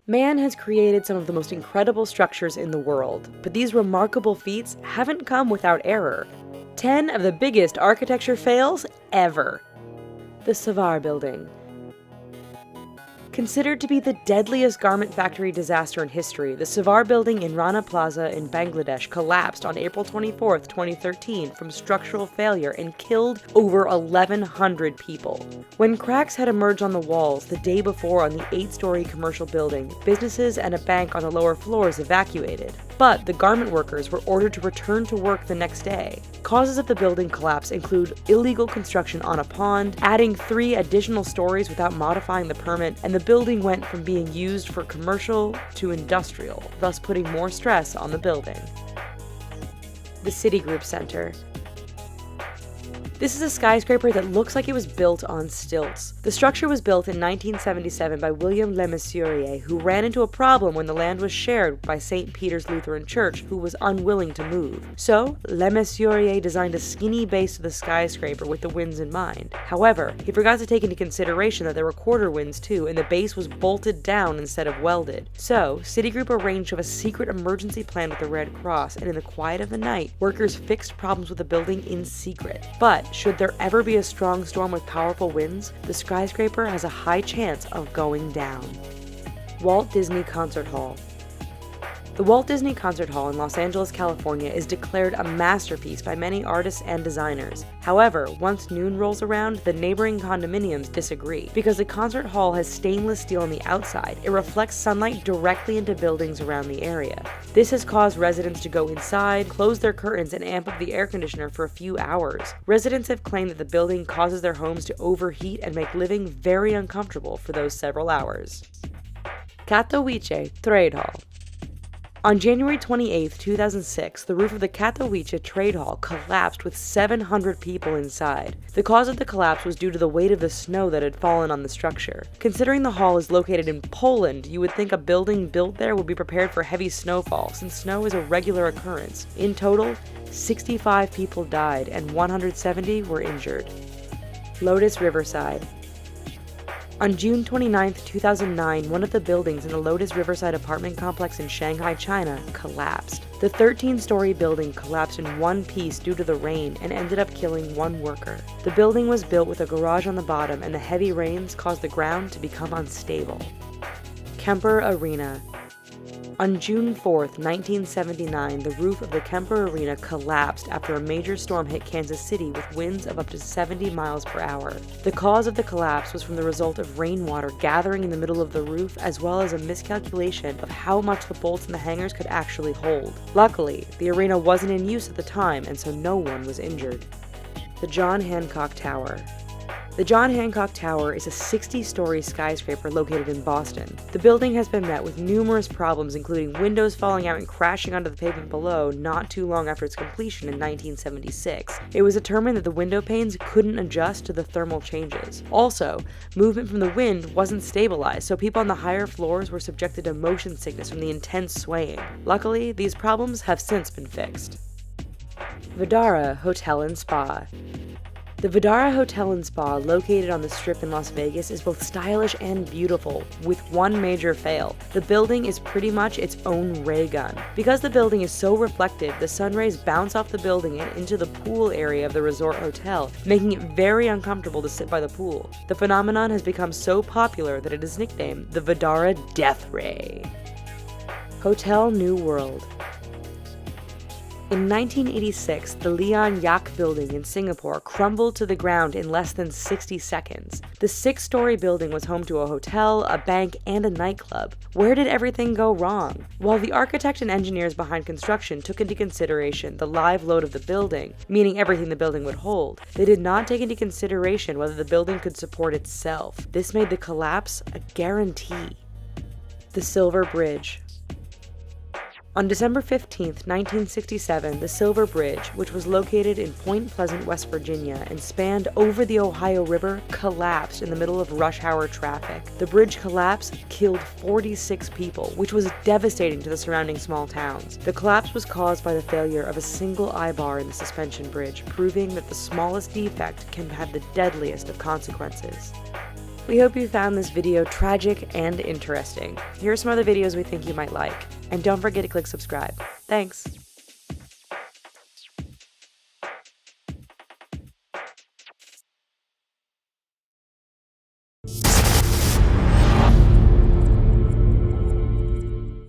Man has created some of the most incredible structures in the world, but these remarkable feats haven't come without error. 10 of the biggest architecture fails ever. The Savar Building. Considered to be the deadliest garment factory disaster in history, the Savar Building in Rana Plaza in Bangladesh collapsed on April 24, 2013 from structural failure and killed over 1,100 people. When cracks had emerged on the walls the day before on the 8-story commercial building, businesses and a bank on the lower floors evacuated. But the garment workers were ordered to return to work the next day. Causes of the building collapse include illegal construction on a pond, adding 3 additional stories without modifying the permit, and the building went from being used for commercial to industrial, thus putting more stress on the building. The Citigroup Center. This is a skyscraper that looks like it was built on stilts. The structure was built in 1977 by William Le Mesurier, who ran into a problem when the land was shared by St. Peter's Lutheran Church, who was unwilling to move. So, Le Mesurier designed a skinny base to the skyscraper with the winds in mind. However, he forgot to take into consideration that there were quarter winds too, and the base was bolted down instead of welded. So, Citigroup arranged to have a secret emergency plan with the Red Cross, and in the quiet of the night, workers fixed problems with the building in secret. But should there ever be a strong storm with powerful winds, the skyscraper has a high chance of going down. Walt Disney Concert Hall. The Walt Disney Concert Hall in Los Angeles, California is declared a masterpiece by many artists and designers. However, once noon rolls around, the neighboring condominiums disagree. Because the concert hall has stainless steel on the outside, it reflects sunlight directly into buildings around the area. This has caused residents to go inside, close their curtains, and amp up the air conditioner for a few hours. Residents have claimed that the building causes their homes to overheat and make living very uncomfortable for those several hours. Katowice Trade Hall. On January 28, 2006, the roof of the Katowice Trade Hall collapsed with 700 people inside. The cause of the collapse was due to the weight of the snow that had fallen on the structure. Considering the hall is located in Poland, you would think a building built there would be prepared for heavy snowfall, since snow is a regular occurrence. In total, 65 people died and 170 were injured. Lotus Riverside. On June 29, 2009, one of the buildings in the Lotus Riverside apartment complex in Shanghai, China, collapsed. The 13-story building collapsed in one piece due to the rain and ended up killing one worker. The building was built with a garage on the bottom, and the heavy rains caused the ground to become unstable. Kemper Arena. On June 4, 1979, the roof of the Kemper Arena collapsed after a major storm hit Kansas City with winds of up to 70 miles per hour. The cause of the collapse was from the result of rainwater gathering in the middle of the roof, as well as a miscalculation of how much the bolts and the hangers could actually hold. Luckily, the arena wasn't in use at the time, and so no one was injured. The John Hancock Tower. The John Hancock Tower is a 60-story skyscraper located in Boston. The building has been met with numerous problems, including windows falling out and crashing onto the pavement below not too long after its completion in 1976. It was determined that the window panes couldn't adjust to the thermal changes. Also, movement from the wind wasn't stabilized, so people on the higher floors were subjected to motion sickness from the intense swaying. Luckily, these problems have since been fixed. Vdara Hotel and Spa. The Vdara Hotel and Spa, located on the Strip in Las Vegas, is both stylish and beautiful, with one major fail. The building is pretty much its own ray gun. Because the building is so reflective, the sun rays bounce off the building and into the pool area of the resort hotel, making it very uncomfortable to sit by the pool. The phenomenon has become so popular that it is nicknamed the Vdara Death Ray. Hotel New World. In 1986, the Leon Yak building in Singapore crumbled to the ground in less than 60 seconds. The 6-story building was home to a hotel, a bank, and a nightclub. Where did everything go wrong? While the architect and engineers behind construction took into consideration the live load of the building, meaning everything the building would hold, they did not take into consideration whether the building could support itself. This made the collapse a guarantee. The Silver Bridge. On December 15, 1967, the Silver Bridge, which was located in Point Pleasant, West Virginia, and spanned over the Ohio River, collapsed in the middle of rush hour traffic. The bridge collapse killed 46 people, which was devastating to the surrounding small towns. The collapse was caused by the failure of a single eye-bar in the suspension bridge, proving that the smallest defect can have the deadliest of consequences. We hope you found this video tragic and interesting. Here are some other videos we think you might like. And don't forget to click subscribe. Thanks!